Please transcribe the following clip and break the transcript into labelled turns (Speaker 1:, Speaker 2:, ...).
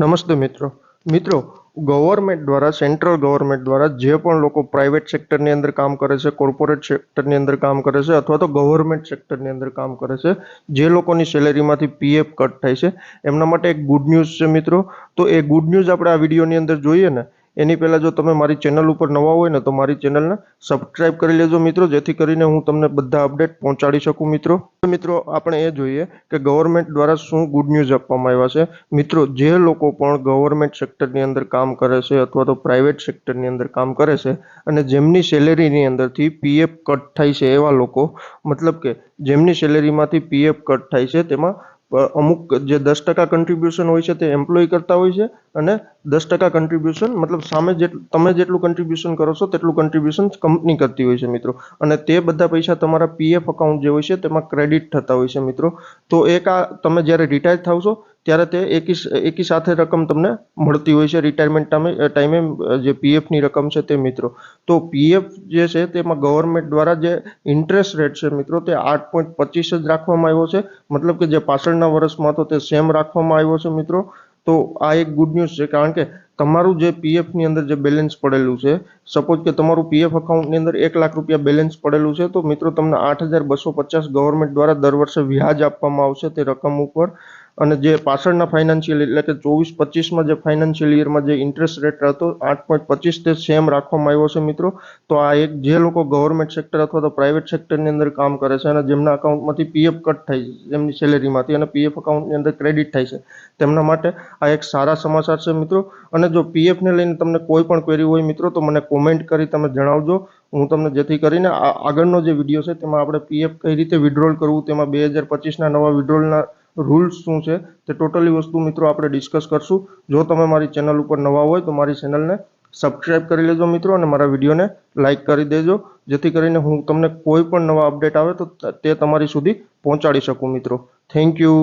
Speaker 1: નમસ્તે મિત્રો ગવર્મેન્ટ દ્વારા સેન્ટ્રલ ગવર્મેન્ટ દ્વારા જે પણ લોકો પ્રાઇવેટ સેક્ટરની અંદર કામ કરે છે, કોર્પોરેટ સેક્ટરની અંદર કામ કરે છે અથવા તો ગવર્મેન્ટ સેક્ટરની અંદર કામ કરે છે, જે લોકોની સેલેરીમાંથી પીએફ કટ થાય છે એમના માટે એક ગુડ ન્યૂઝ છે મિત્રો. તો એ ગુડ ન્યૂઝ આપણે આ વિડીયોની અંદર જોઈએ ને એની પહેલાં જો તમે મારી ચેનલ ઉપર નવા હોય ને તો મારી ચેનલને સબસ્ક્રાઇબ કરી લેજો મિત્રો, જેથી કરીને હું તમને બધા અપડેટ પહોંચાડી શકું મિત્રો આપણે એ જોઈએ કે ગવર્મેન્ટ દ્વારા શું ગુડ ન્યૂઝ આપવામાં આવ્યા છે. મિત્રો, જે લોકો પણ ગવર્મેન્ટ સેક્ટરની અંદર કામ કરે છે અથવા તો પ્રાઇવેટ સેક્ટરની અંદર કામ કરે છે અને જેમની સેલેરીની અંદરથી પીએફ કટ થાય છે એવા લોકો, મતલબ કે જેમની સેલેરીમાંથી પીએફ કટ થાય છે તેમાં અમુક જે 10% કન્ટ્રીબ્યુશન હોય છે તે એમ્પ્લોય કરતા હોય છે અને 10% કન્ટ્રીબ્યુશન મતલબ સામે તમે જેટલું કન્ટ્રીબ્યુશન કરો છો તેટલું કન્ટ્રીબ્યુશન કંપની કરતી હોય છે મિત્રો, અને તે બધા પૈસા તમારા પીએફ અકાઉન્ટ જે હોય છે તેમાં ક્રેડિટ થતા હોય છે મિત્રો. તો તમે જ્યારે રિટાયર થાવ છો ત્યારે તે એકી સાથે રકમ તમને મળતી હોય છે રિટાયરમેન્ટ ટાઈમે જે પીએફની રકમ છે તે મિત્રો. તો પીએફ જે છે તેમાં ગવર્મેન્ટ દ્વારા જે ઇન્ટરેસ્ટ રેટ છે મિત્રો તે 8.25 જ રાખવામાં આવ્યો છે, મતલબ કે જે પાછળના વર્ષમાં તો તે સેમ રાખવામાં આવ્યો છે મિત્રો. તો આ એક ગુડ ન્યૂઝ છે, કારણ કે તમારું જે પીએફની અંદર જે બેલેન્સ પડેલું છે, સપોઝ કે તમારું પીએફ અકાઉન્ટની અંદર 1 લાખ રૂપિયા બેલેન્સ પડેલું છે તો મિત્રો તમને 8,250 ગવર્મેન્ટ દ્વારા દર વર્ષે વ્યાજ આપવામાં આવશે તે રકમ ઉપર. અને જે પાછળના ફાઇનાન્શિયલ એટલે કે 24-25માં જે ફાઇનાન્શિયલ યરમાં જે ઇન્ટરેસ્ટ રેટ હતો 8.25 તે સેમ રાખવામાં આવ્યો છે મિત્રો. તો આ એક જે લોકો ગવર્મેન્ટ સેક્ટર અથવા તો પ્રાઇવેટ સેક્ટરની અંદર કામ કરે છે અને જેમના અકાઉન્ટમાંથી પીએફ કટ થાય છે જેમની સેલેરીમાંથી અને પીએફ અકાઉન્ટની અંદર ક્રેડિટ થાય છે તેમના માટે આ એક સારા સમાચાર છે મિત્રો. અને જો પીએફને લઈને તમને કોઈ પણ ક્વેરી હોય મિત્રો તો મને કોમેન્ટ કરી તમે જણાવજો, હું તમને જેથી કરીને આગળનો જે વિડીયો છે તેમાં આપણે પીએફ કઈ રીતે વિડ્રોલ કરવું, તેમાં 2025ના નવા વિડ્રોલના રૂલ્સ શું છે તે ટોટલી વસ્તુ મિત્રો આપણે ડિસ્કસ કરશું. જો તમે મારી ચેનલ ઉપર નવા હોય તો મારી ચેનલને સબસ્ક્રાઇબ કરી લેજો મિત્રો અને મારા વિડીયોને લાઇક કરી દેજો, જેથી કરીને હું તમને કોઈ પણ નવા અપડેટ આવે તો તે તમારી સુધી પહોંચાડી શકું મિત્રો. Thank you.